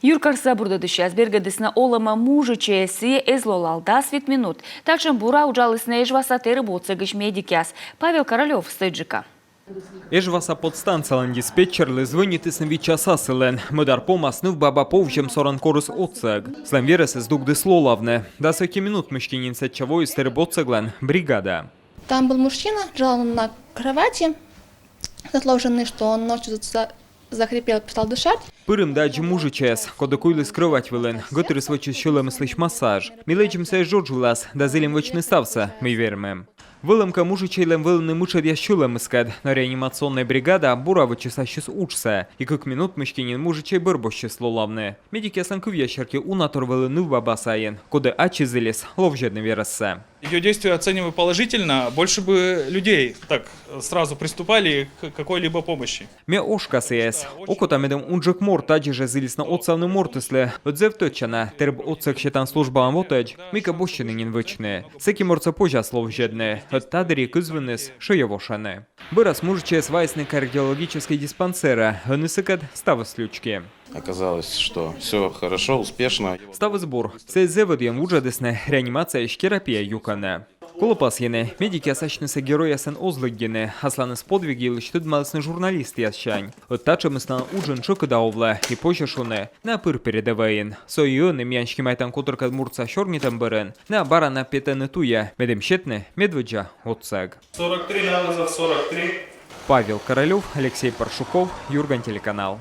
Юркарса бурдады сейчас бергадысна олама мужи чеси эзлолал 10 минут. Тачем бура уджалысна эжвасатыры боцегыш медикяс. Павел Королев, Стыджика. Ежваса подстанциялан диспетчерли звонитис на часа силен. Мудар помаснув баба повчем соран корус отцег. Слем верес из дугды слолавне. До 40 минут мужчинин сетчавой стер боцеглен бригада. Там был мужчина, лежал на кровати, заслуженный, что он ночью захрипел, перестал дышать. Пырым даджи мужи чес, кода куйли скрывать вилен, готовы свочи щелем слыш массаж. Милечимся жоржулас, да зелем вочный стався, мы верим. Выломка мужичейлем вылны мышед я щулем искать, но реанимационная бригада бура вычесащис учся, и как минут мышкинин мужичей бырбоще слолавны. Медики останку ящерки унатор вылны в бабасаен, кода ачизелес, ловжедный верессе. Ее действия оцениваю положительно, больше бы людей так сразу приступали к какой-либо помощи. Ме ошка сес, окота медем унжик мор таджи же зилис на отцавны мортысле, отзев точана, терб отцек щетан служба амотедж, мика бощины нинвычны, секи морца позя словжедны, от тадери кызвенес шеевошаны. Бырас мужичес вайсны кардиологической диспансера, гонысыкат ставыслючки. Оказалось, что все хорошо, успешно. Ставы сбор. Сей зеводьен ужадесне реанимация и терапия юкане. Колопас ене, медики осачнеся героя сен озлыггене, асланы с подвиги лишь тут малосны журналисты ящань. От тача мы стан уджен шокодаувле, и позже шуне, на пыр передаваен. Сойоны мяншки майтан куторка мурца шорнитам берен, на барана петены туя, медем щетне, медведжа, отцег. 43 анализов, 43. Павел Королев, Алексей Паршуков, Юрган телеканал.